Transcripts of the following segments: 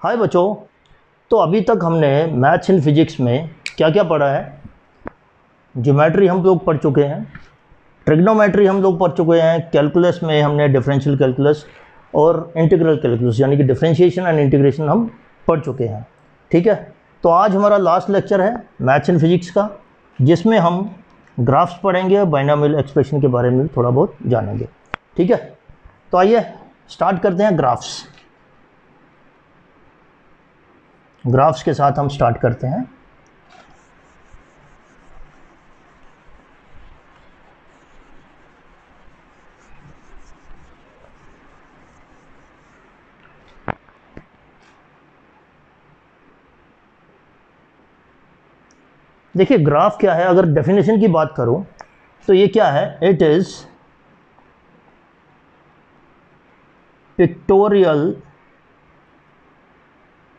हाय बच्चों। तो अभी तक हमने मैथ्स एंड फिजिक्स में क्या क्या पढ़ा है। ज्योमेट्री हम लोग पढ़ चुके हैं, ट्रिग्नोमेट्री हम लोग पढ़ चुके हैं, कैलकुलस में हमने डिफरेंशियल कैलकुलस और इंटीग्रल कैलकुलस यानी कि डिफरेंशिएशन एंड इंटीग्रेशन हम पढ़ चुके हैं। ठीक है, तो आज हमारा लास्ट लेक्चर है मैथ्स एंड फिजिक्स का, जिसमें हम ग्राफ्स पढ़ेंगे और बाइनोमियल एक्सप्रेशन के बारे में थोड़ा बहुत जानेंगे। ठीक है, तो आइए स्टार्ट करते हैं ग्राफ्स के साथ हम स्टार्ट करते हैं। देखिए ग्राफ क्या है, अगर डेफिनेशन की बात करूं तो ये क्या है, it is pictorial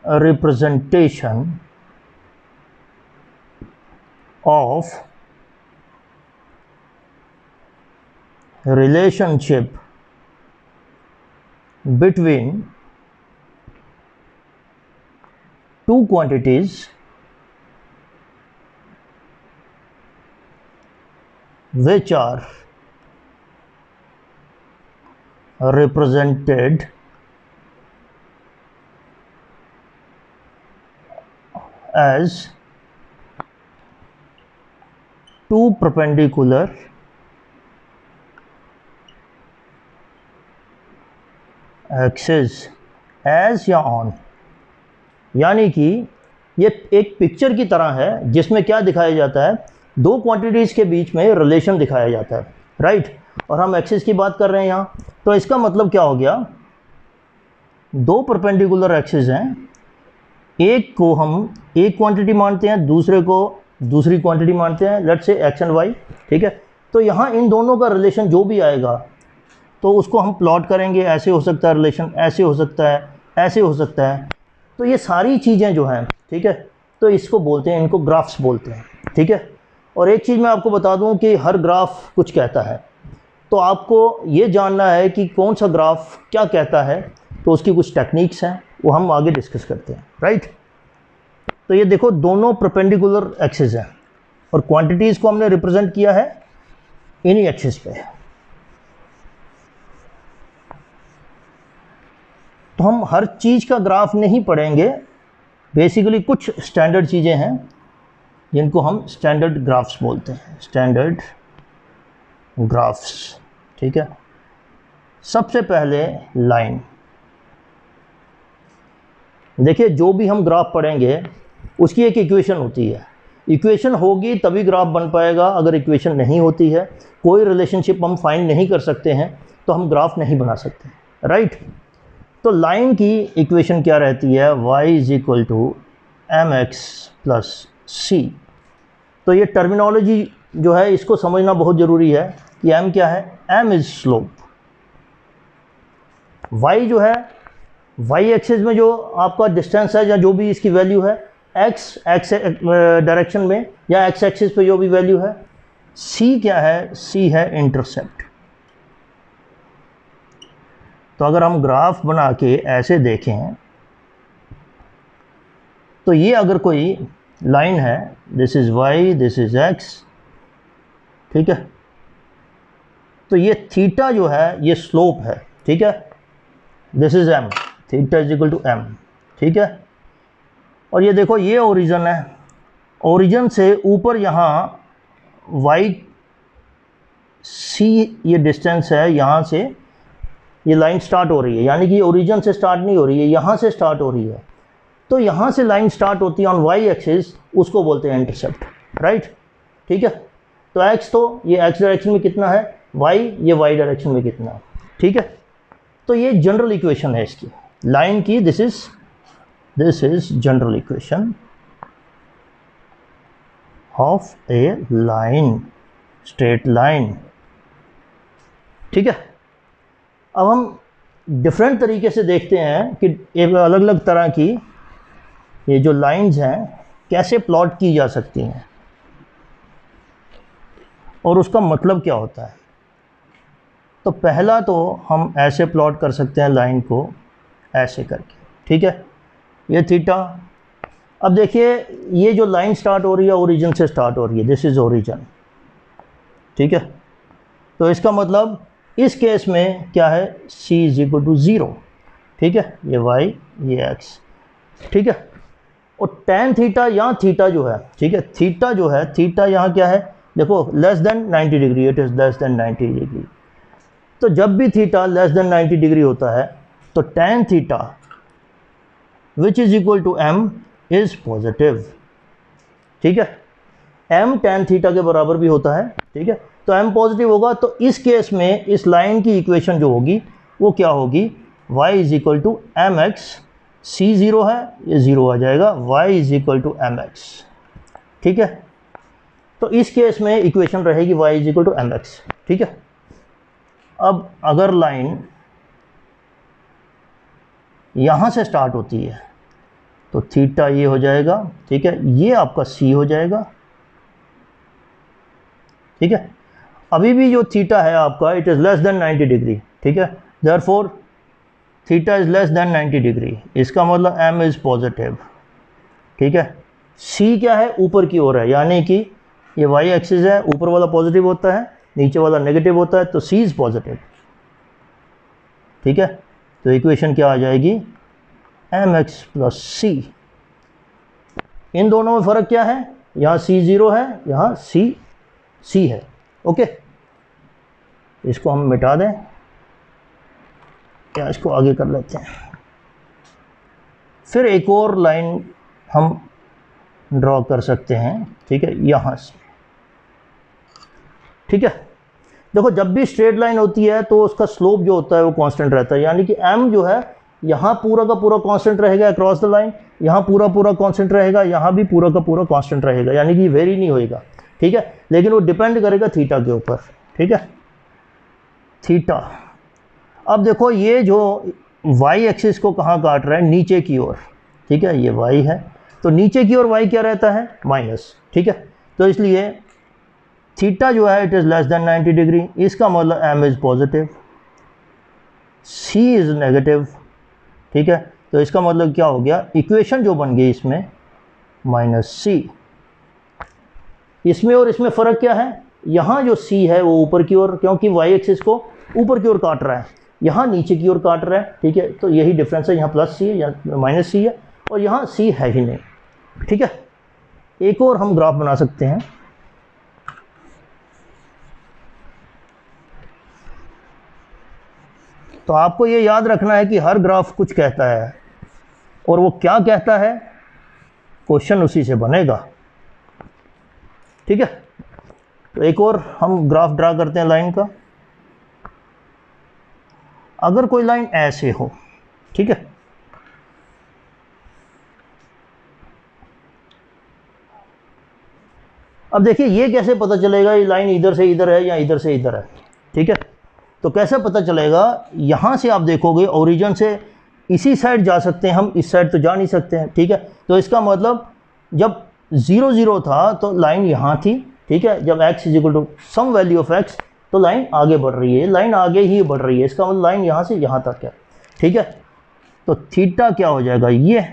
representation of relationship between two quantities which are represented as two perpendicular axes as या on, यानी कि ये एक पिक्चर की तरह है जिसमें क्या दिखाया जाता है, दो क्वांटिटीज़ के बीच में रिलेशन दिखाया जाता है, राइट। और हम एक्सिस की बात कर रहे हैं यहाँ, तो इसका मतलब क्या हो गया, दो परपेंडिकुलर एक्सिस हैं, एक को हम एक क्वांटिटी मानते हैं, दूसरे को दूसरी क्वांटिटी मानते हैं, let's say x and Y. ठीक है, तो यहाँ इन दोनों का रिलेशन जो भी आएगा तो उसको हम प्लॉट करेंगे, ऐसे हो सकता है रिलेशन, ऐसे हो सकता है, ऐसे हो सकता है। तो ये सारी चीज़ें जो हैं, ठीक है, तो इसको बोलते हैं, इनको ग्राफ्स बोलते हैं। ठीक है, और एक चीज़ मैं आपको बता दूं कि हर ग्राफ कुछ कहता है, तो आपको ये जानना है कि कौन सा ग्राफ क्या कहता है, तो उसकी कुछ टेक्निक्स हैं, वो हम आगे डिस्कस करते हैं, राइट। तो ये देखो दोनों परपेंडिकुलर एक्सिस हैं और क्वांटिटीज़ को हमने रिप्रेजेंट किया है इन्हीं एक्सिस पे। तो हम हर चीज़ का ग्राफ नहीं पढ़ेंगे, बेसिकली कुछ स्टैंडर्ड चीज़ें हैं जिनको हम स्टैंडर्ड ग्राफ्स बोलते हैं, स्टैंडर्ड ग्राफ्स। ठीक है, सबसे पहले लाइन। देखिए जो भी हम ग्राफ पढ़ेंगे उसकी एक इक्वेशन होती है, इक्वेशन होगी तभी ग्राफ बन पाएगा। अगर इक्वेशन नहीं होती है, कोई रिलेशनशिप हम फाइंड नहीं कर सकते हैं, तो हम ग्राफ नहीं बना सकते, राइट। तो लाइन की इक्वेशन क्या रहती है, y is equal to m x plus c. तो ये टर्मिनोलॉजी जो है इसको समझना बहुत ज़रूरी है कि m क्या है, m इज स्लोप, y जो है y एक्सिस में जो आपका डिस्टेंस है या जो भी इसकी वैल्यू है, x डायरेक्शन में या x एक्सिस पे जो भी वैल्यू है, c क्या है, c है इंटरसेप्ट। तो अगर हम ग्राफ बना के ऐसे देखें तो ये अगर कोई लाइन है, this is y, this is x, ठीक है, तो ये थीटा जो है ये स्लोप है, ठीक है, this is m, theta is equal to m, ठीक है। और ये देखो ये ओरिजिन है, ओरिजिन से ऊपर यहाँ y c ये डिस्टेंस है, यहाँ से ये लाइन स्टार्ट हो रही है, यानी कि ओरिजिन से स्टार्ट नहीं हो रही है, यहाँ से स्टार्ट हो रही है। तो यहाँ से लाइन स्टार्ट होती है ऑन y एक्सिस, उसको बोलते हैं इंटरसेप्ट, राइट। ठीक है, तो x तो ये x डायरेक्शन में कितना है, y ये y डायरेक्शन में कितना है, ठीक है। तो ये जनरल इक्वेशन है इसकी लाइन की, this is general equation of A line, straight line. ठीक है, अब हम डिफरेंट तरीके से देखते हैं कि अलग अलग तरह की ये जो लाइंस हैं कैसे प्लॉट की जा सकती हैं और उसका मतलब क्या होता है। तो पहला तो हम ऐसे प्लॉट कर सकते हैं लाइन को, ऐसे करके, ठीक है। ये थीटा। अब देखिए ये जो लाइन स्टार्ट हो रही है ओरिजिन से स्टार्ट हो रही है, दिस इज़ ओरिजिन, ठीक है। तो इसका मतलब इस केस में क्या है, c इज इक्वल टू 0, ठीक है, ये y ये x, ठीक है। और tan थीटा या थीटा जो है, ठीक है, थीटा जो है, थीटा यहाँ क्या है, देखो less than 90 degree, it is less than 90 degree. तो जब भी थीटा लेस देन 90 डिग्री होता है तो tan theta which is equal to m is positive, ठीक है। m tan थीटा के बराबर भी होता है, ठीक है। तो m पॉजिटिव होगा, तो इस केस में इस लाइन की इक्वेशन जो होगी वो क्या होगी, y is equal to m x, c 0 है, ये 0 आ जाएगा, y is equal to m x, ठीक है। तो इस केस में इक्वेशन रहेगी y is equal to m x, ठीक है। अब अगर लाइन यहाँ से स्टार्ट होती है तो थीटा ये हो जाएगा, ठीक है, ये आपका c हो जाएगा, ठीक है। अभी भी जो थीटा है आपका it is less than 90 degree, ठीक है, therefore theta is less than 90 degree, इसका मतलब m इज़ पॉजिटिव, ठीक है। c क्या है, ऊपर की ओर है, यानी कि ये y एक्सिस है, ऊपर वाला पॉजिटिव होता है, नीचे वाला नेगेटिव होता है, तो c इज़ पॉजिटिव, ठीक है। तो इक्वेशन क्या आ जाएगी, mx प्लस c। इन दोनों में फ़र्क क्या है, यहाँ c 0 है, यहाँ c है, ओके। इसको हम मिटा दें या इसको आगे कर लेते हैं। फिर एक और लाइन हम ड्रॉ कर सकते हैं, ठीक है, यहाँ से, ठीक है। देखो जब भी स्ट्रेट लाइन होती है तो उसका स्लोप जो होता है वो कांस्टेंट रहता है, यानी कि m जो है यहाँ पूरा का पूरा कांस्टेंट रहेगा अक्रॉस द लाइन, यहाँ पूरा कांस्टेंट रहेगा, यहाँ भी पूरा का पूरा कांस्टेंट रहेगा, यानी कि वेरी नहीं होएगा, ठीक है। लेकिन वो डिपेंड करेगा थीटा के ऊपर, ठीक है, थीटा। अब देखो ये जो y एक्सिस को कहाँ काट रहा है, नीचे की ओर, ठीक है, ये y है, तो नीचे की ओर y क्या रहता है, माइनस, ठीक है। तो इसलिए थीटा जो है it is less than 90 degree, इसका मतलब m is positive, c is negative, ठीक है। तो इसका मतलब क्या हो गया, इक्वेशन जो बन गई इसमें -c। इसमें और इसमें फ़र्क क्या है, यहाँ जो c है वो ऊपर की ओर, क्योंकि y एक्सिस को ऊपर की ओर काट रहा है, यहाँ नीचे की ओर काट रहा है, ठीक है। तो यही डिफरेंस है, यहाँ प्लस c है या माइनस c है, और यहाँ c है ही नहीं, ठीक है। एक और हम ग्राफ बना सकते हैं, तो आपको ये याद रखना है कि हर ग्राफ कुछ कहता है, और वो क्या कहता है क्वेश्चन उसी से बनेगा, ठीक है। तो एक और हम ग्राफ ड्रा करते हैं लाइन का। अगर कोई लाइन ऐसे हो, ठीक है, अब देखिए ये कैसे पता चलेगा ये लाइन इधर से इधर है या इधर से इधर है, ठीक है। तो कैसे पता चलेगा, यहाँ से आप देखोगे ओरिजिन से इसी साइड जा सकते हैं हम, इस साइड तो जा नहीं सकते हैं, ठीक है। तो इसका मतलब जब 0 0 था तो लाइन यहाँ थी, ठीक है, जब x is equal to some value of x तो लाइन आगे बढ़ रही है, लाइन आगे ही बढ़ रही है, इसका मतलब लाइन यहाँ से यहाँ तक है, ठीक है। तो थीटा क्या हो जाएगा, ये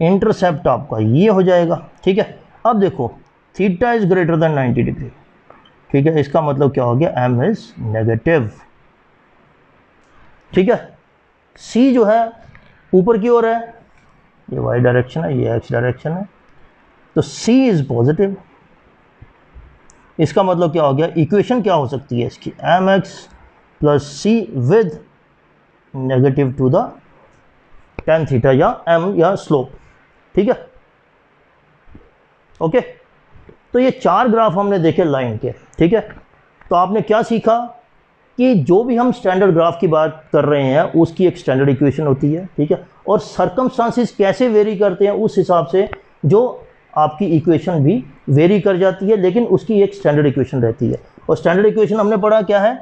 इंटरसेप्ट आपका ये हो जाएगा, ठीक है। अब देखो theta is greater than 90 degree, ठीक है, इसका मतलब क्या हो गया, m इज नेगेटिव, ठीक है। c जो है ऊपर की ओर है, ये y डायरेक्शन है, ये x डायरेक्शन है, तो c इज पॉजिटिव। इसका मतलब क्या हो गया, इक्वेशन क्या हो सकती है इसकी, mx plus c with negative to the tan theta या m या स्लोप, ठीक है, ओके। तो ये 4 ग्राफ हमने देखे लाइन के, ठीक है। तो आपने क्या सीखा कि जो भी हम स्टैंडर्ड ग्राफ की बात कर रहे हैं उसकी एक स्टैंडर्ड इक्वेशन होती है, ठीक है, और सर्कमस्टांसिस कैसे वेरी करते हैं उस हिसाब से जो आपकी इक्वेशन भी वेरी कर जाती है, लेकिन उसकी एक स्टैंडर्ड इक्वेशन रहती है। और स्टैंडर्ड इक्वेशन हमने पढ़ा क्या है,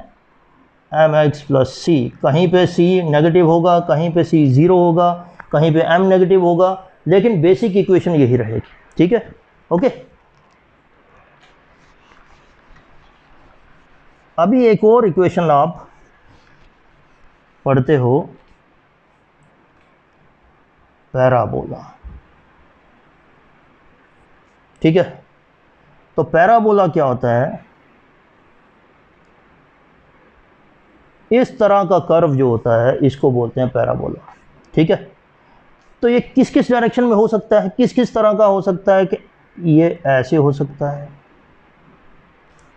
mx प्लस c, कहीं पे c नेगेटिव होगा, कहीं पे c 0 होगा, कहीं पे m नेगेटिव होगा, लेकिन बेसिक इक्वेशन यही रहेगी, ठीक है, ओके। अभी एक और इक्वेशन आप पढ़ते हो, पैराबोला। ठीक है, तो पैराबोला क्या होता है, इस तरह का कर्व जो होता है इसको बोलते हैं पैराबोला। ठीक है, तो ये किस किस डायरेक्शन में हो सकता है, किस किस तरह का हो सकता है कि ये ऐसे हो सकता है।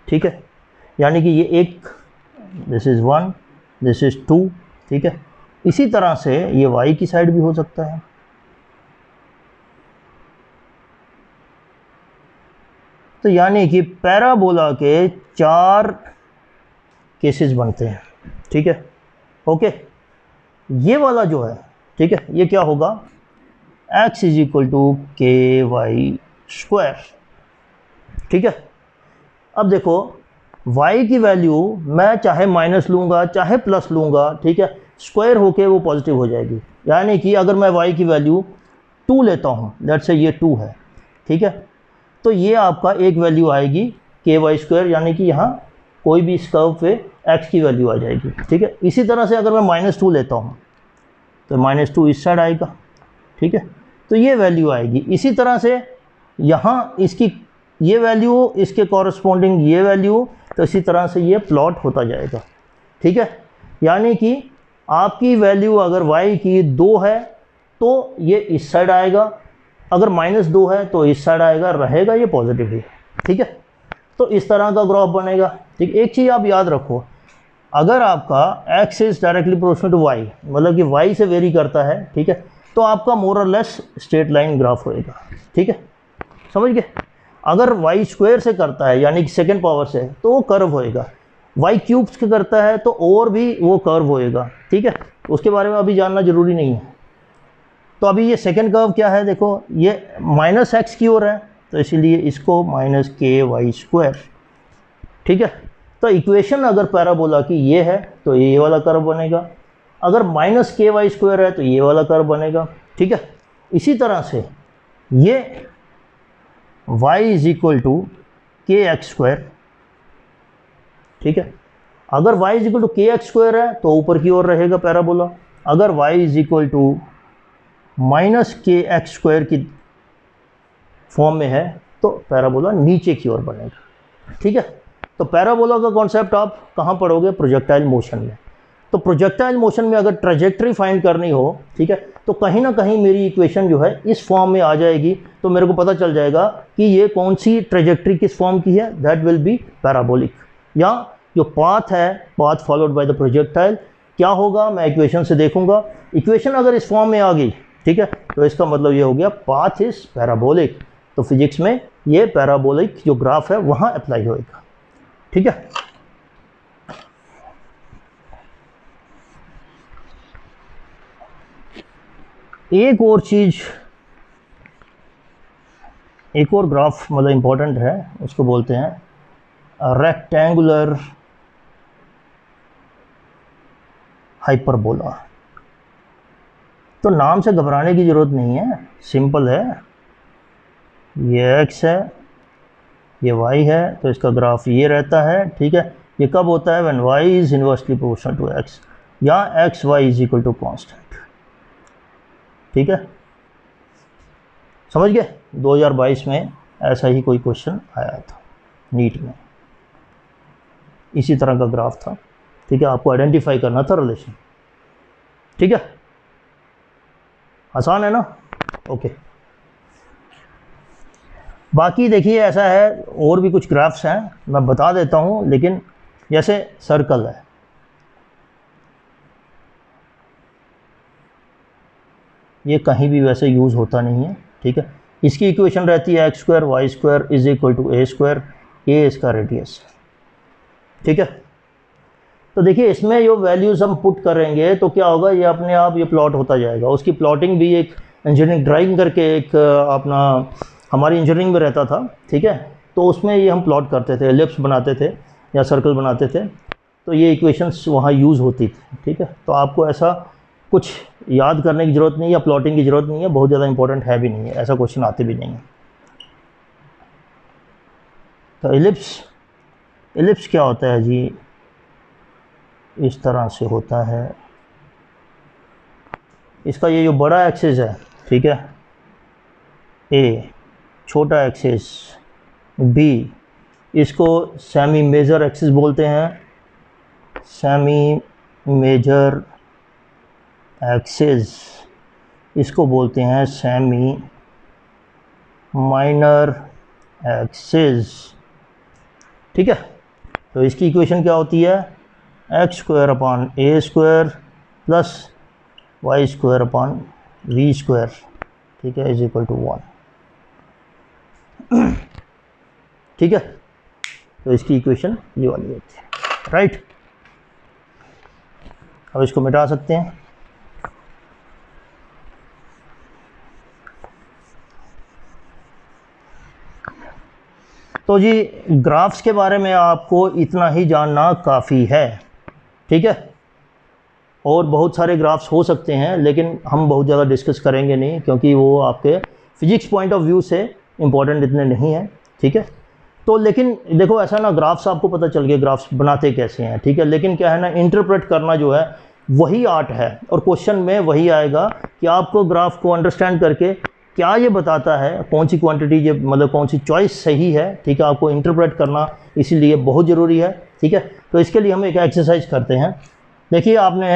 ठीक है, यानी कि ये एक, दिस इज़ 1, दिस इज़ 2। ठीक है, इसी तरह से ये y की साइड भी हो सकता है। तो यानी कि पैराबोला के 4 केसेस बनते हैं। ठीक है, ओके, ये वाला जो है, ठीक है, ये क्या होगा, x इज इक्वल टू के वाई स्क्वायर। ठीक है, अब देखो y की वैल्यू मैं चाहे माइनस लूँगा चाहे प्लस लूँगा, ठीक है, स्क्वायर होके वो पॉजिटिव हो जाएगी। यानी कि अगर मैं y की वैल्यू 2 लेता हूँ, लेट्स से ये 2 है, ठीक है, तो ये आपका एक वैल्यू आएगी के वाई स्क्वायर, यानी कि यहाँ कोई भी इस कर्व पे x की वैल्यू आ जाएगी। ठीक है, इसी तरह से अगर मैं -2 लेता हूँ तो -2 इस साइड आएगा। ठीक है, तो ये वैल्यू आएगी। इसी तरह से यहाँ इसकी ये वैल्यू, इसके कॉरस्पॉन्डिंग ये वैल्यू, तो इसी तरह से ये प्लॉट होता जाएगा। ठीक है, यानी कि आपकी वैल्यू अगर y की 2 है तो ये इस साइड आएगा, अगर -2 है तो इस साइड आएगा, रहेगा ये पॉजिटिव ही। ठीक है, तो इस तरह का ग्राफ बनेगा। ठीक, एक चीज़ आप याद रखो, अगर आपका x is directly proportional to y, मतलब कि y से वेरी करता है, ठीक है, तो आपका मोर और लेस स्ट्रेट लाइन ग्राफ होएगा। ठीक है, समझ गए। अगर y स्क्वायर से करता है यानी कि सेकेंड पावर से, तो वो कर्व होएगा। y क्यूब से करता है तो और भी वो कर्व होएगा। ठीक है, उसके बारे में अभी जानना जरूरी नहीं है। तो अभी ये सेकेंड कर्व क्या है, देखो ये -x की ओर है, तो इसीलिए इसको -ky²। ठीक है, तो इक्वेशन अगर पैराबोला की ये है तो ये वाला कर्व बनेगा, अगर -ky² है तो ये वाला कर्व बनेगा। ठीक है, इसी तरह से ये y is equal to kx²। ठीक है, अगर y is equal to kx² है तो ऊपर की ओर रहेगा पैराबोला, अगर y is equal to -kx² की फॉर्म में है तो पैराबोला नीचे की ओर बनेगा। ठीक है, तो पैराबोला का कॉन्सेप्ट आप कहाँ पढ़ोगे, प्रोजेक्टाइल मोशन में। तो प्रोजेक्टाइल मोशन में अगर ट्रेजेक्ट्री फाइंड करनी हो, ठीक है, तो कहीं ना कहीं मेरी इक्वेशन जो है इस फॉर्म में आ जाएगी, तो मेरे को पता चल जाएगा कि ये कौन सी ट्रेजेक्ट्री किस फॉर्म की है, दैट विल बी पैराबोलिक। या जो पाथ है, path followed by the projectile, क्या होगा मैं इक्वेशन से देखूंगा। इक्वेशन अगर इस फॉर्म में आ गई, ठीक है, तो इसका मतलब ये हो गया पाथ इज पैराबोलिक। तो फिजिक्स में ये पैराबोलिक जो ग्राफ है वहाँ अप्लाई होएगा। ठीक है, एक और चीज़, एक और ग्राफ मतलब इम्पोर्टेंट है, उसको बोलते हैं रेक्टेंगुलर हाइपरबोला। तो नाम से घबराने की ज़रूरत नहीं है, सिंपल है। ये x है, ये y है, तो इसका ग्राफ ये रहता है। ठीक है, ये कब होता है, when y is inversely proportional to x, या x y is equal to constant. ठीक है, समझ गए। 2022 में ऐसा ही कोई क्वेश्चन आया था नीट में, इसी तरह का ग्राफ था। ठीक है, आपको आइडेंटिफाई करना था रिलेशन। ठीक है, आसान है ना, ओके। बाकी देखिए ऐसा है, और भी कुछ ग्राफ्स हैं मैं बता देता हूँ, लेकिन जैसे सर्कल है, ये कहीं भी वैसे यूज़ होता नहीं है। ठीक है, इसकी इक्वेशन रहती है x² y² is equal to a², ए इसका रेडियस। ठीक है, तो देखिए इसमें जो वैल्यूज़ हम पुट करेंगे तो क्या होगा, ये अपने आप ये प्लॉट होता जाएगा। उसकी प्लॉटिंग भी एक इंजीनियरिंग ड्राइंग करके एक अपना हमारी इंजीनियरिंग में रहता था। ठीक है, तो उसमें ये हम प्लॉट करते थे, एलिप्स बनाते थे या सर्कल बनाते थे, तो ये इक्वेशंस वहाँ यूज़ होती थी। ठीक है, तो आपको ऐसा कुछ याद करने की ज़रूरत नहीं है या प्लॉटिंग की ज़रूरत नहीं है, बहुत ज़्यादा इंपॉर्टेंट है भी नहीं है, ऐसा क्वेश्चन आते भी नहीं है। तो एलिप्स क्या होता है जी, इस तरह से होता है। इसका ये जो बड़ा एक्सिस है, ठीक है, ए छोटा एक्सिस, बी इसको सेमी मेजर एक्सिस बोलते हैं, सेमी मेजर एक्सिस, इसको बोलते हैं सेमी माइनर एक्सिस। ठीक है, तो इसकी इक्वेशन क्या होती है, x square upon a square plus y square upon v square, ठीक है, इज इक्वल टू 1। ठीक है, तो इसकी इक्वेशन ये वाली होती है, राइट। अब इसको मिटा सकते हैं। तो जी ग्राफ्स के बारे में आपको इतना ही जानना काफ़ी है, ठीक है। और बहुत सारे ग्राफ्स हो सकते हैं, लेकिन हम बहुत ज़्यादा डिस्कस करेंगे नहीं, क्योंकि वो आपके फिजिक्स पॉइंट ऑफ व्यू से इम्पोर्टेंट इतने नहीं हैं, ठीक है। तो लेकिन देखो ऐसा ना, ग्राफ्स आपको पता चल गया ग्राफ्स बनाते कैसे हैं, ठीक है, लेकिन क्या है ना, इंटरप्रेट करना जो है वही आर्ट है, और क्वेश्चन में वही आएगा कि आपको ग्राफ को अंडरस्टैंड करके क्या ये बताता है, कौन सी क्वांटिटी ये मतलब कौन सी चॉइस सही है, ठीक है, आपको इंटरप्रेट करना इसीलिए बहुत ज़रूरी है, ठीक है। तो इसके लिए हम एक एक्सरसाइज करते हैं। देखिए आपने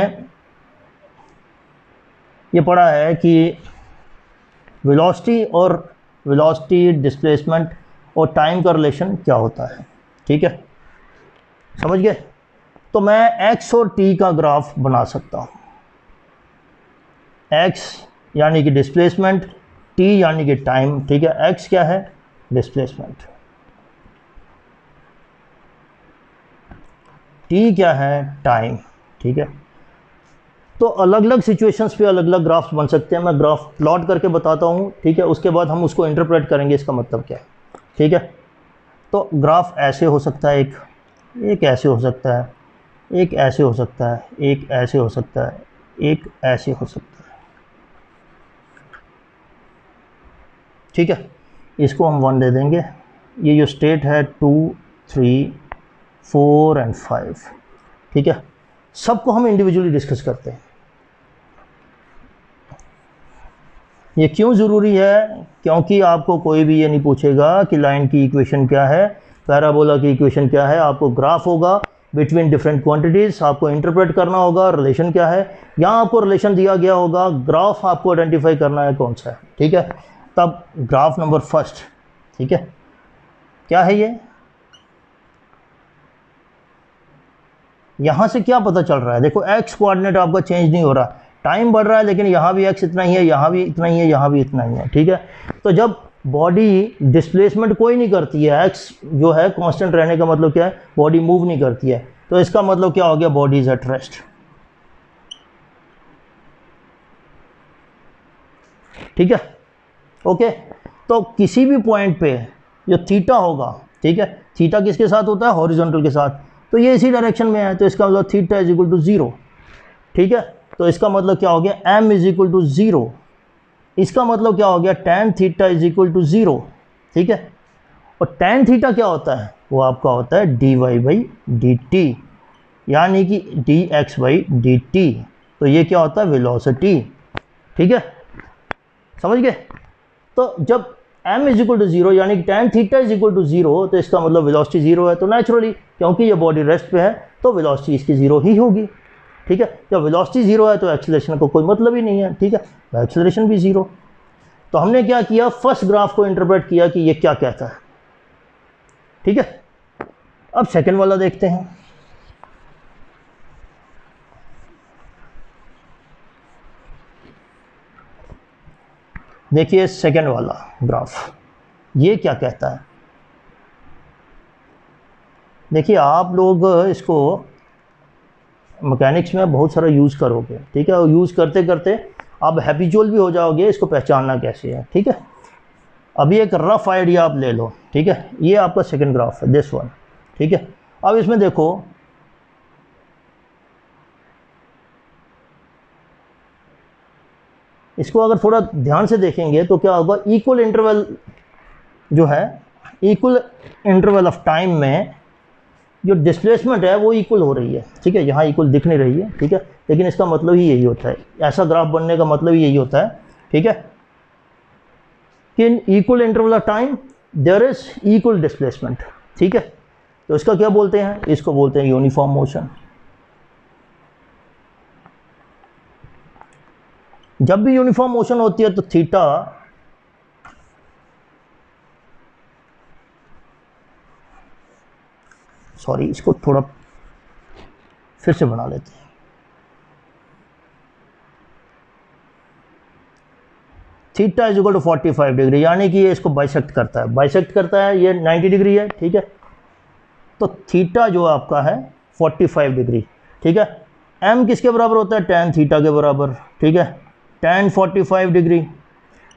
ये पढ़ा है कि वेलोसिटी डिस्प्लेसमेंट और टाइम का रिलेशन क्या होता है, ठीक है, समझ गए। तो मैं x और t का ग्राफ बना सकता हूँ। x यानी कि डिस्प्लेसमेंट, t यानी कि टाइम, ठीक है। x क्या है, डिस्प्लेसमेंट, t क्या है, टाइम, ठीक है। तो अलग अलग सिचुएशंस पे अलग अलग ग्राफ्स बन सकते हैं। मैं ग्राफ प्लॉट करके बताता हूँ, ठीक है, उसके बाद हम उसको इंटरप्रेट करेंगे इसका मतलब क्या है, ठीक है। तो ग्राफ ऐसे हो सकता है, एक ऐसे हो सकता है, एक ऐसे हो सकता है, एक ऐसे हो सकता है, एक ऐसे हो सकता है, ठीक है। इसको हम 1 दे देंगे। ये जो स्टेट है 2, 3, 4 एंड 5, ठीक है। सबको हम इंडिविजुअली डिस्कस करते हैं। ये क्यों ज़रूरी है, क्योंकि आपको कोई भी ये नहीं पूछेगा कि लाइन की इक्वेशन क्या है, पैराबोला की इक्वेशन क्या है। आपको ग्राफ होगा बिटवीन डिफरेंट क्वांटिटीज़, आपको इंटरप्रेट करना होगा रिलेशन क्या है। यहाँ आपको रिलेशन दिया गया होगा, ग्राफ आपको आइडेंटिफाई करना है कौन सा है, ठीक है। तब ग्राफ नंबर फर्स्ट, ठीक है, क्या है ये, यहाँ से क्या पता चल रहा है, देखो एक्स कोऑर्डिनेट आपका चेंज नहीं हो रहा, टाइम बढ़ रहा है, लेकिन यहाँ भी एक्स इतना ही है, यहाँ भी इतना ही है, यहाँ भी इतना ही है, ठीक है। तो जब बॉडी डिस्प्लेसमेंट कोई नहीं करती है, एक्स जो है कांस्टेंट रहने का मतलब क्या है, बॉडी मूव नहीं करती है, तो इसका मतलब क्या हो गया, बॉडी इज एट रेस्ट, ठीक है, ओके। तो किसी भी पॉइंट पे जो थीटा होगा, ठीक है, थीटा किसके साथ होता है, हॉरिजॉन्टल के साथ, तो ये इसी डायरेक्शन में है, तो इसका मतलब थीटा इज इक्वल टू 0, ठीक है। तो इसका मतलब क्या हो गया, m इज इक्वल टू 0, इसका मतलब क्या हो गया, tan theta is equal to 0, ठीक है। और tan थीटा क्या होता है, वो आपका होता है dy बाई dt, यानी कि dx बाई dt, तो ये क्या होता है, वेलोसिटी, ठीक है, समझ गए। तो जब m इज इक्वल टू 0 यानी कि tan theta is equal to 0, तो इसका मतलब वेलोसिटी 0 है, तो नेचुरली क्योंकि ये बॉडी रेस्ट पे है तो वेलोसिटी इसकी 0 ही होगी, ठीक है। जब वेलोसिटी 0 है तो एक्सीलरेशन का कोई मतलब ही नहीं है, ठीक है, तो एक्सीलरेशन भी 0। तो हमने क्या किया, फर्स्ट ग्राफ को इंटरप्रेट किया कि ये क्या कहता है, ठीक है। अब सेकंड वाला देखते हैं। देखिए सेकंड वाला ग्राफ ये क्या कहता है। देखिए आप लोग इसको मैकेनिक्स में बहुत सारा यूज़ करोगे, ठीक है, और यूज़ करते करते आप हैबिचुअल भी हो जाओगे इसको पहचानना कैसे है, ठीक है। अभी एक रफ आइडिया आप ले लो, ठीक है, ये आपका सेकंड ग्राफ है, दिस वन, ठीक है। अब इसमें देखो इसको अगर थोड़ा ध्यान से देखेंगे तो क्या होगा, इक्वल इंटरवल जो है, इक्वल इंटरवल ऑफ टाइम में जो डिस्प्लेसमेंट है वो इक्वल हो रही है, ठीक है। यहाँ इक्वल दिख नहीं रही है, ठीक है, लेकिन इसका मतलब ही यही होता है, ऐसा ग्राफ बनने का मतलब ही यही होता है, ठीक है। In equal interval of time there is equal displacement, ठीक है। तो इसका क्या बोलते हैं, इसको बोलते हैं यूनिफॉर्म मोशन। जब भी यूनिफॉर्म मोशन होती है तो थीटा सॉरी इसको थोड़ा फिर से बना लेते हैं। Theta is equal to 45 degree, यानी कि ये इसको बाइसेक्ट करता है, बाइसेक्ट करता है, ये 90 डिग्री है, ठीक है। तो थीटा जो आपका है 45 डिग्री, ठीक है। m किसके बराबर होता है, tan थीटा के बराबर, ठीक है। tan 45 degree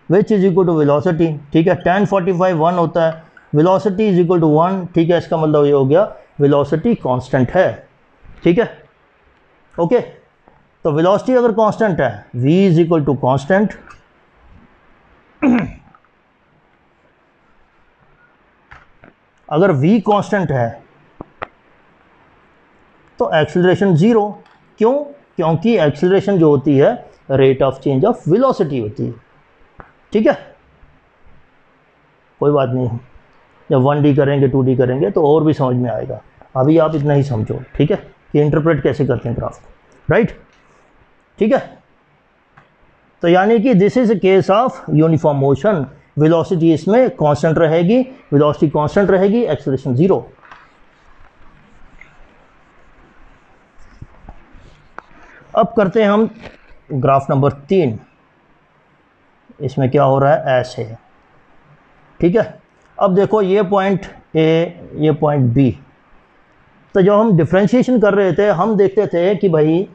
which is equal to velocity, ठीक है। tan 45 1 होता है, वेलोसिटी इज इक्वल टू 1, ठीक है। इसका मतलब ये हो गया वेलोसिटी कांस्टेंट है, ठीक है, ओके। तो वेलोसिटी अगर कांस्टेंट है, v is equal to constant, अगर v कांस्टेंट है तो एक्सेलरेशन ज़ीरो, क्यों, क्योंकि एक्सेलरेशन जो होती है rate of change of velocity होती है, ठीक है। कोई बात नहीं, जब 1D करेंगे 2D करेंगे तो और भी समझ में आएगा, अभी आप इतना ही समझो, ठीक है, कि इंटरप्रेट कैसे करते हैं ग्राफ को, राइट, ठीक है। तो यानी कि this is a case of uniform motion, velocity इसमें कांस्टेंट रहेगी, वेलोसिटी कांस्टेंट रहेगी, एक्सेलरेशन ज़ीरो। अब करते हैं हम ग्राफ नंबर 3। इसमें क्या हो रहा है, ऐसे, ठीक है। अब देखो ये पॉइंट ए, ये पॉइंट बी। तो जब हम डिफ्रेंशिएशन कर रहे थे हम देखते थे कि भाई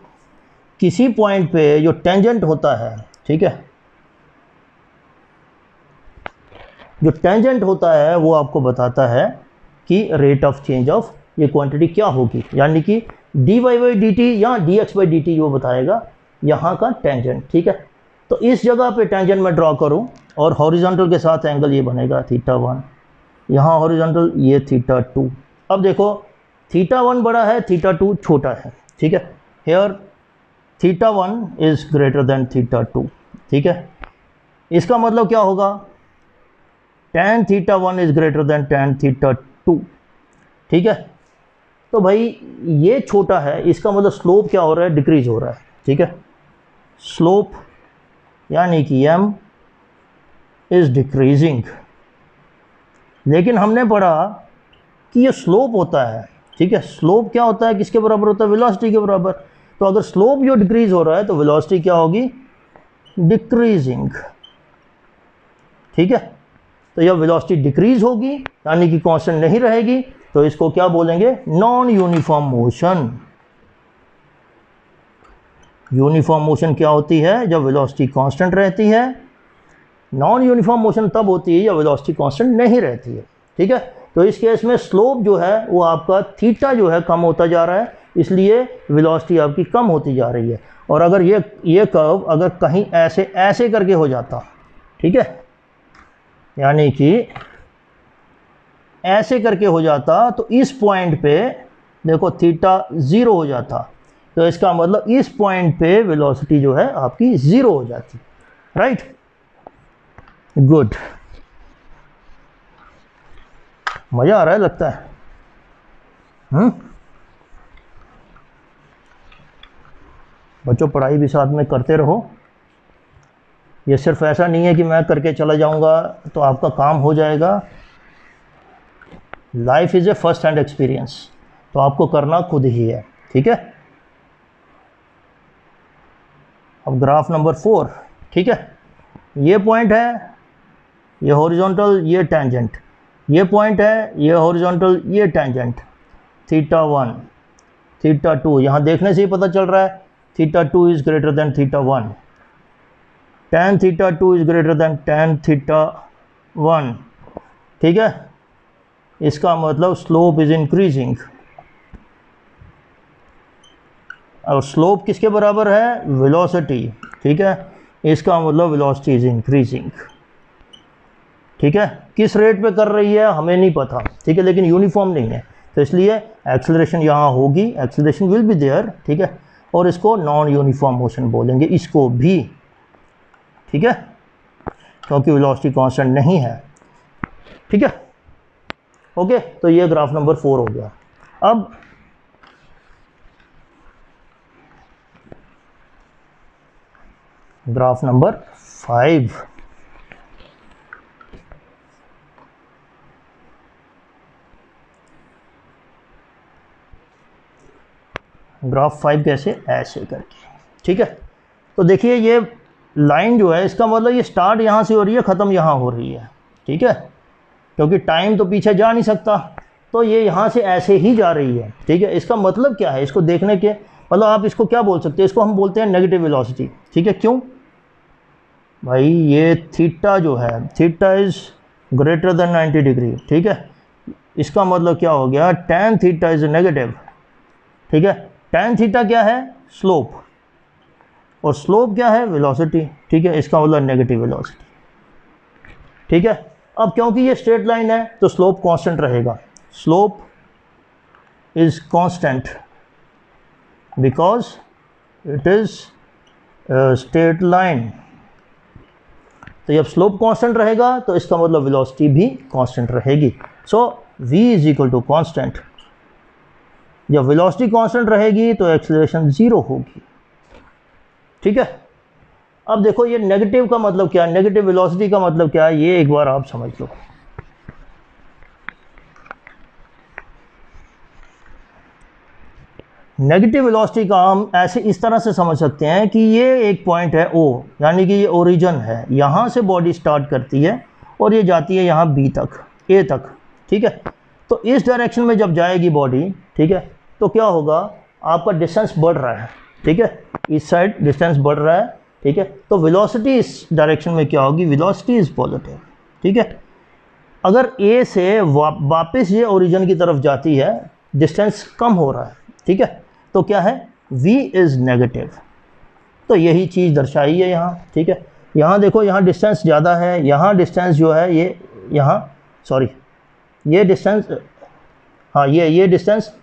किसी पॉइंट पे जो टेंजेंट होता है, ठीक है, जो टेंजेंट होता है वो आपको बताता है कि रेट ऑफ चेंज ऑफ ये क्वांटिटी क्या होगी, यानी कि dy बाई डी टी या dx बाई डी टी वो बताएगा यहाँ का टेंजेंट, ठीक है। तो इस जगह पे टेंजेंट मैं ड्रॉ करूँ और हॉरिजॉन्टल के साथ एंगल ये बनेगा θ1, यहाँ हॉरिजॉन्टल ये θ2। अब देखो θ1 बड़ा है, θ2 छोटा है, ठीक है। हेयर θ1 इज़ ग्रेटर देन θ2, ठीक है। इसका मतलब क्या होगा, tan θ1 is greater than tan θ2, ठीक है। तो भाई ये छोटा है, इसका मतलब स्लोप क्या हो रहा है, डिक्रीज हो रहा है, ठीक है। स्लोप यानी कि m इज़ डिक्रीजिंग। लेकिन हमने पढ़ा कि ये स्लोप होता है, ठीक है। स्लोप क्या होता है, किसके बराबर होता है, वेलोसिटी के बराबर। तो अगर स्लोप जो डिक्रीज हो रहा है तो वेलोसिटी क्या होगी, डिक्रीजिंग, ठीक है। तो जब वेलोसिटी डिक्रीज होगी यानी कि कांस्टेंट नहीं रहेगी तो इसको क्या बोलेंगे, non uniform motion. Uniform motion क्या होती है, जब वेलोसिटी कांस्टेंट रहती है। नॉन यूनिफॉर्म मोशन तब होती है जब वेलोसिटी कांस्टेंट नहीं रहती है, ठीक है। तो इस केस में स्लोप जो है वो आपका थीटा जो है कम होता जा रहा है, इसलिए वेलोसिटी आपकी कम होती जा रही है। और अगर ये कर्व अगर कहीं ऐसे ऐसे करके हो जाता, ठीक है, यानी कि ऐसे करके हो जाता तो इस पॉइंट पे देखो थीटा ज़ीरो हो जाता। तो इसका मतलब इस पॉइंट पे वेलोसिटी जो है आपकी ज़ीरो हो जाती, राइट, गुड। मज़ा आ रहा है लगता है, बच्चों पढ़ाई भी साथ में करते रहो। ये सिर्फ ऐसा नहीं है कि मैं करके चला जाऊंगा तो आपका काम हो जाएगा। Life is a first hand experience, तो आपको करना खुद ही है, ठीक है। अब ग्राफ नंबर 4, ठीक है। ये पॉइंट है, ये हॉरिजॉन्टल, ये टेंजेंट, ये पॉइंट है, ये हॉरिजॉन्टल, ये टेंजेंट, θ1 θ2 यहाँ देखने से ही पता चल रहा है θ2 is greater than θ1, tan θ2 is greater than tan θ1, ठीक है। इसका मतलब स्लोप इज़ इंक्रीजिंग। और स्लोप किसके बराबर है, वेलोसिटी, ठीक है। इसका मतलब वेलोसिटी इज़ इंक्रीजिंग, ठीक है। किस रेट पे कर रही है हमें नहीं पता, ठीक है, लेकिन यूनिफॉर्म नहीं है तो इसलिए एक्सेलरेशन यहाँ होगी, एक्सेलरेशन विल बी देयर, ठीक है। और इसको नॉन यूनिफॉर्म मोशन बोलेंगे इसको भी, ठीक है। क्योंकि वेलोसिटी कांस्टेंट नहीं है। ठीक है, ओके, तो ये ग्राफ नंबर 4 हो गया। अब ग्राफ नंबर 5, ग्राफ 5 कैसे, ऐसे करके। ठीक है, तो देखिए ये लाइन जो है, इसका मतलब ये स्टार्ट यहाँ से हो रही है, ख़त्म यहाँ हो रही है। ठीक है, क्योंकि टाइम तो पीछे जा नहीं सकता, तो ये यहाँ से ऐसे ही जा रही है। ठीक है, इसका मतलब क्या है, इसको देखने के मतलब आप इसको क्या बोल सकते हैं, इसको हम बोलते हैं नेगेटिव वेलोसिटी। ठीक है, क्यों भाई, ये थीटा जो है, theta is greater then 90 degree. ठीक है, इसका मतलब क्या हो गया, tan थीटा इज़ नेगेटिव। ठीक है, tan थीटा क्या है, स्लोप, और स्लोप क्या है, वेलोसिटी। ठीक है, इसका मतलब नेगेटिव वेलोसिटी। ठीक है, अब क्योंकि ये स्ट्रेट लाइन है तो स्लोप कांस्टेंट रहेगा, slope is constant because it is straight line. तो जब स्लोप कांस्टेंट रहेगा तो इसका मतलब वेलोसिटी भी कांस्टेंट रहेगी। So v is equal to constant. जब वेलोसिटी कांस्टेंट रहेगी तो एक्सेलरेशन 0 होगी। ठीक है, अब देखो ये नेगेटिव का मतलब क्या है, नेगेटिव वेलोसिटी का मतलब क्या है, ये एक बार आप समझ लो। नेगेटिव वेलोसिटी का हम ऐसे इस तरह से समझ सकते हैं कि ये एक पॉइंट है O, यानी कि ये ओरिजिन है, यहाँ से बॉडी स्टार्ट करती है और ये जाती है यहाँ B तक, A तक। ठीक है, तो इस डायरेक्शन में जब जाएगी बॉडी, ठीक है, तो क्या होगा, आपका डिस्टेंस बढ़ रहा है। ठीक है, इस साइड डिस्टेंस बढ़ रहा है। ठीक है, तो वेलोसिटी इस डायरेक्शन में क्या होगी, वेलोसिटी इज़ पॉजिटिव। ठीक है, अगर A से वापस ये ओरिजिन की तरफ जाती है, डिस्टेंस कम हो रहा है। ठीक है, तो क्या है, v इज़ नेगेटिव। तो यही चीज़ दर्शाई है यहाँ। ठीक है, यहाँ देखो, यहाँ डिस्टेंस ज़्यादा है, यहाँ डिस्टेंस जो है ये यहाँ, सॉरी ये डिस्टेंस, हाँ ये डिस्टेंस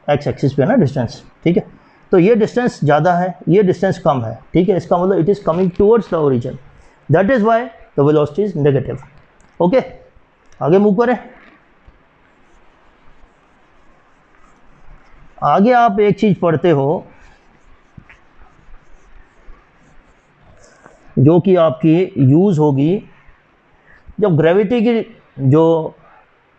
एक्स एक्सिस पे है ना डिस्टेंस। ठीक है, तो ये डिस्टेंस ज़्यादा है, ये डिस्टेंस कम है। ठीक है, इसका मतलब it is coming towards the origin, that is why the velocity is negative. Okay, आगे मूव करें। आगे आप एक चीज़ पढ़ते हो जो कि आपकी यूज़ होगी जब ग्रेविटी की जो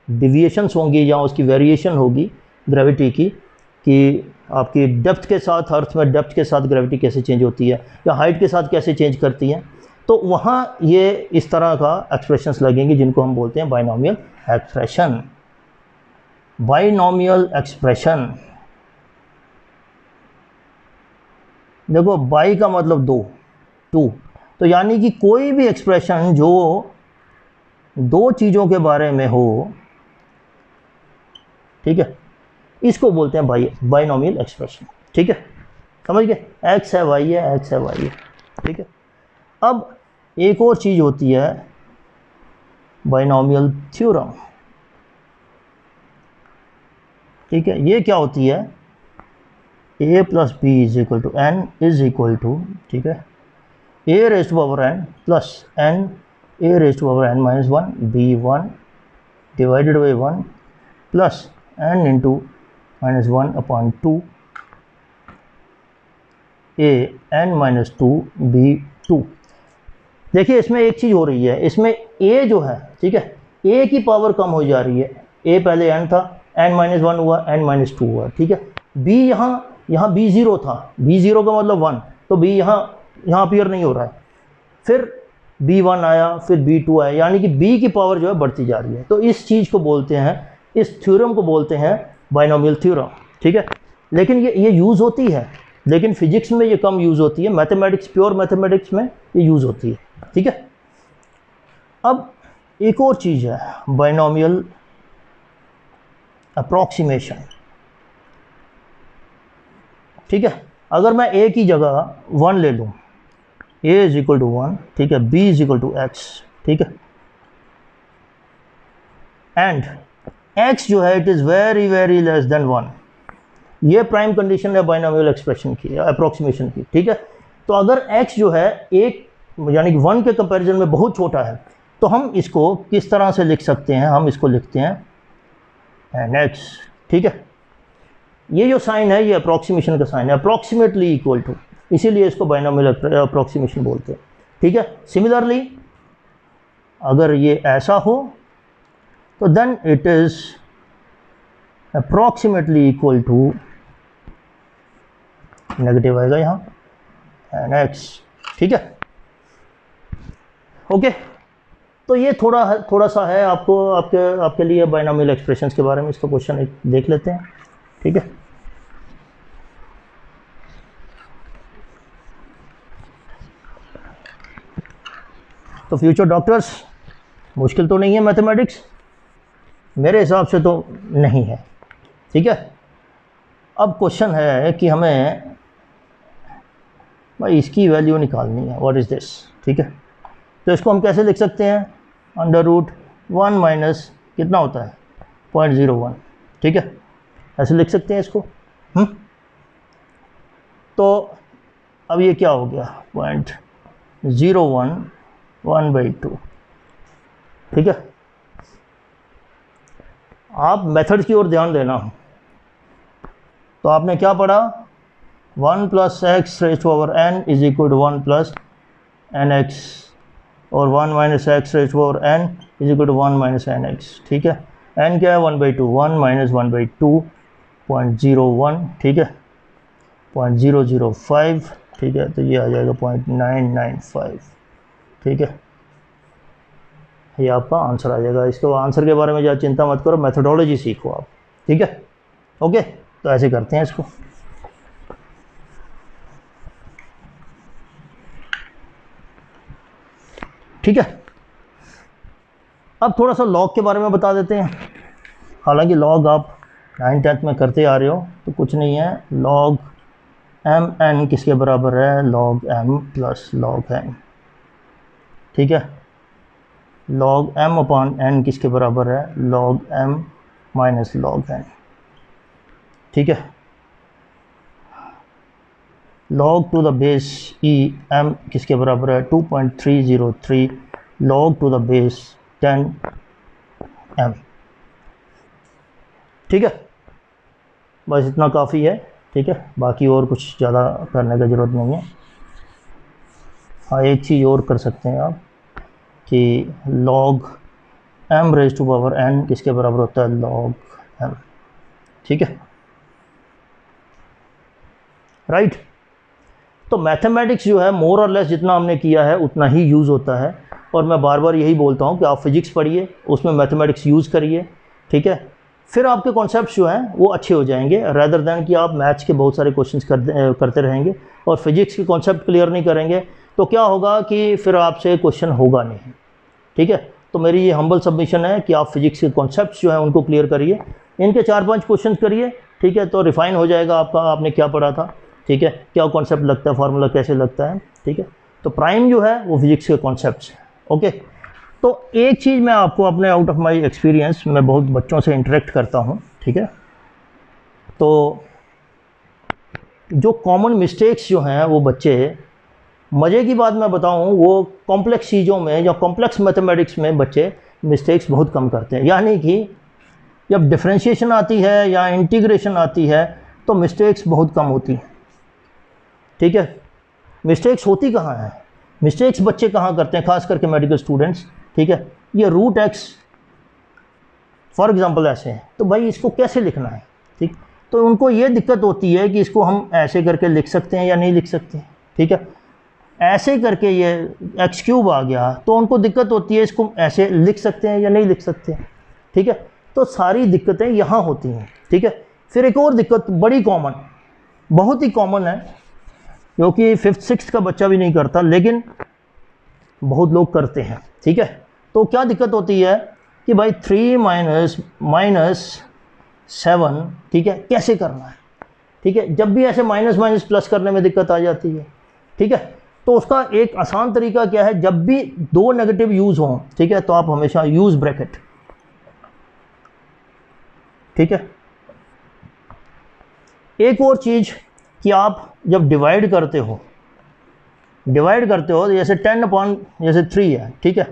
डिविएशंस होंगी या उसकी वेरिएशन होगी ग्रेविटी की, कि आपकी डेप्थ के साथ, अर्थ में डेप्थ के साथ ग्रेविटी कैसे चेंज होती है या हाइट के साथ कैसे चेंज करती है, तो वहाँ ये इस तरह का एक्सप्रेशंस लगेंगे जिनको हम बोलते हैं बाइनोमियल एक्सप्रेशन। बाइनोमियल एक्सप्रेशन, देखो बाई का मतलब दो, टू, तो यानी कि कोई भी एक्सप्रेशन जो दो चीज़ों के बारे में हो, ठीक है, इसको बोलते हैं बाइनोमियल एक्सप्रेशन। ठीक है, समझ गए, एक्स है वाई है, एक्स है वाई है। ठीक है, अब एक और चीज़ होती है बाइनोमियल थ्योरम। ठीक है, ये क्या होती है, a plus b is equal to n is equal to, ठीक है, a raise to power n plus n a raise to power n minus 1 b1 divided by 1 plus n into minus 1 upon 2 a n minus 2 b2। देखिए इसमें एक चीज़ हो रही है, इसमें a जो है, ठीक है, a की पावर कम हो जा रही है। a पहले n था, n माइनस 1 हुआ, n माइनस 2 हुआ। ठीक है, b यहाँ b0 था, b0 का मतलब 1, तो b यहाँ अपीयर नहीं हो रहा है। फिर b1 आया, फिर b2 आया, यानी कि b की पावर जो है बढ़ती जा रही है। तो इस चीज़ को बोलते हैं, इस थ्योरम को बोलते हैं बाइनोमियल थ्योरम। ठीक है, लेकिन ये यूज़ होती है, लेकिन फिजिक्स में ये कम यूज़ होती है, मैथमेटिक्स, प्योर मैथमेटिक्स में ये यूज़ होती है। ठीक है, अब एक और चीज़ है बाइनोमियल अप्रॉक्सीमेशन। ठीक है, अगर मैं a की जगह 1 ले लूँ, a इज इक्वल टू 1, ठीक है, b is equal to x, ठीक है, एंड x जो है it is very very less than 1, ये प्राइम कंडीशन है बाइनोमियल एक्सप्रेशन की, अप्रॉक्सीमेशन की। ठीक है, तो अगर x जो है एक यानी कि 1 के कंपैरिजन में बहुत छोटा है, तो हम इसको किस तरह से लिख सकते हैं? हम इसको लिखते हैं nx, ठीक है। ये जो साइन है ये अप्रॉक्सीमेशन का साइन है, अप्रॉक्सीमेटली इक्वल टू, इसीलिए इसको बाइनोमियल अप्रॉक्सीमेशन बोलते हैं, ठीक है। सिमिलरली अगर ये ऐसा हो तो then it is approximately equal to, negative आएगा यहाँ nx, ठीक है। ओके, तो ये थोड़ा सा है आपके लिए बाइनोमियल एक्सप्रेशंस के बारे में। इसका क्वेश्चन एक देख लेते हैं, ठीक है। तो फ्यूचर डॉक्टर्स, मुश्किल तो नहीं है मैथमेटिक्स, मेरे हिसाब से तो नहीं है, ठीक है। अब क्वेश्चन है कि हमें भाई इसकी वैल्यू निकालनी है, व्हाट इज़ दिस, ठीक है। तो इसको हम कैसे लिख सकते हैं? √1 माइनस कितना होता है 0.01, ठीक है, ऐसे लिख सकते हैं इसको। तो अब ये क्या हो गया 0.01 1/2, ठीक है। आप मेथड की ओर ध्यान देना। तो आपने क्या पढ़ा? 1 + x⁻n is equal to 1 + nx, और 1 - x⁻n is equal to 1 - nx, ठीक है। n क्या है 1/2, 1 - 1/2 0.01, ठीक है, 0.005, ठीक है। तो ये आ जाएगा 0.995, ठीक है। ये आपका आंसर आ जाएगा। इसके आंसर के बारे में ज़्यादा चिंता मत करो, मेथडोलॉजी सीखो आप, ठीक है। ओके, तो ऐसे करते हैं इसको। ठीक है, अब थोड़ा सा लॉग के बारे में बता देते हैं। हालांकि लॉग आप 9th-10th में करते आ रहे हो, तो कुछ नहीं है। लॉग mn किसके बराबर है? log m + log n, ठीक है। log m/n किसके बराबर है? log m - log n, ठीक है। log to the base e m किसके बराबर है? 2.303 log to the base 10 m, ठीक है। बस इतना काफ़ी है, ठीक है। बाकी और कुछ ज़्यादा करने की ज़रूरत नहीं है। हाँ, एक चीज़ और कर सकते हैं आप कि log m⁻n किसके बराबर होता है? log m, ठीक है, राइट। तो मैथमेटिक्स जो है मोर और लेस जितना हमने किया है उतना ही यूज़ होता है, और मैं बार बार यही बोलता हूँ कि आप फिजिक्स पढ़िए, उसमें मैथमेटिक्स यूज़ करिए, ठीक है। फिर आपके कॉन्सेप्ट्स जो हैं वो अच्छे हो जाएंगे, रेदर दैन कि आप मैथ्स के बहुत सारे क्वेश्चंस करते रहेंगे और फिजिक्स के कॉन्सेप्ट क्लियर नहीं करेंगे, तो क्या होगा कि फिर आपसे क्वेश्चन होगा नहीं, ठीक है। तो मेरी ये हम्बल सबमिशन है कि आप फिजिक्स के कॉन्सेप्ट्स जो हैं उनको क्लियर करिए, इनके 4-5 क्वेश्चन करिए, ठीक है। तो रिफाइन हो जाएगा आपका, आपने क्या पढ़ा था, ठीक है, क्या कॉन्सेप्ट लगता है, फार्मूला कैसे लगता है, ठीक है। तो प्राइम जो है वो फिजिक्स के कॉन्सेप्ट्स हैं, ओके। तो एक चीज़ मैं आपको अपने आउट ऑफ माय एक्सपीरियंस, मैं बहुत बच्चों से इंटरेक्ट करता हूँ, ठीक है। तो जो कॉमन मिस्टेक्स जो हैं वो बच्चे, मज़े की बात मैं बताऊँ, वो कॉम्प्लेक्स चीज़ों में या कॉम्प्लेक्स मैथमेटिक्स में बच्चे मिस्टेक्स बहुत कम करते हैं। यानी कि जब डिफरेंशिएशन आती है या इंटीग्रेशन आती है तो मिस्टेक्स बहुत कम होती हैं, ठीक है। मिस्टेक्स होती कहाँ हैं? मिस्टेक्स बच्चे कहाँ करते हैं, खास करके मेडिकल स्टूडेंट्स, ठीक है। ये √x फॉर एग्जांपल ऐसे हैं, तो भाई इसको कैसे लिखना है, ठीक। तो उनको ये दिक्कत होती है कि इसको हम ऐसे करके लिख सकते हैं या नहीं लिख सकते, ठीक है। ऐसे करके ये x³ आ गया तो उनको दिक्कत होती है, इसको ऐसे लिख सकते हैं या नहीं लिख सकते, ठीक है। तो सारी दिक्कतें यहाँ होती हैं, ठीक है। फिर एक और दिक्कत बड़ी कॉमन, बहुत ही कॉमन है, क्योंकि 5th-6th का बच्चा भी नहीं करता, लेकिन बहुत लोग करते हैं, ठीक है। तो क्या दिक्कत होती है कि भाई 3 - -7, ठीक है, कैसे करना है, ठीक है। जब भी ऐसे माइनस माइनस प्लस करने में दिक्कत आ जाती है, ठीक है। तो उसका एक आसान तरीका क्या है, जब भी 2 नेगेटिव यूज़ हों, ठीक है, तो आप हमेशा यूज़ ब्रैकेट, ठीक है। एक और चीज़ कि आप जब डिवाइड करते हो, डिवाइड करते हो, जैसे 10 अपॉन जैसे 3 है, ठीक है,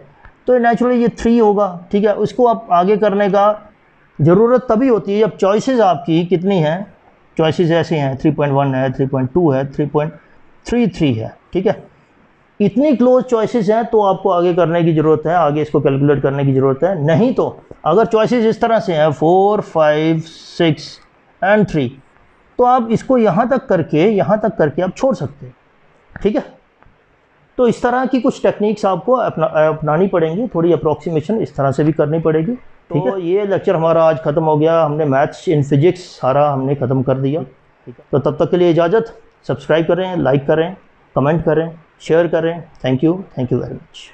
तो नेचुरली ये 3 होगा, ठीक है। उसको आप आगे करने का ज़रूरत तभी होती है जब चॉइसेस आपकी कितनी हैं, चॉइसेस ऐसी हैं 3.1 है, 3.2 है, 3.33 है, ठीक है। इतनी क्लोज चॉइसेस हैं तो आपको आगे करने की ज़रूरत है, आगे इसको कैलकुलेट करने की ज़रूरत है। नहीं तो अगर चॉइसेस इस तरह से हैं 4, 5, 6 एंड 3, तो आप इसको यहाँ तक करके आप छोड़ सकते हैं, ठीक है। तो इस तरह की कुछ टेक्निक्स आपको अपनानी पड़ेंगी, थोड़ी अप्रॉक्सीमेशन इस तरह से भी करनी पड़ेगी, ठीक है। ये लेक्चर हमारा आज ख़त्म हो गया, हमने मैथ्स इन फिजिक्स सारा हमने ख़त्म कर दिया, ठीक है। तो तब तक के लिए इजाज़त, सब्सक्राइब करें, लाइक करें, कमेंट करें, शेयर करें। Thank you very much.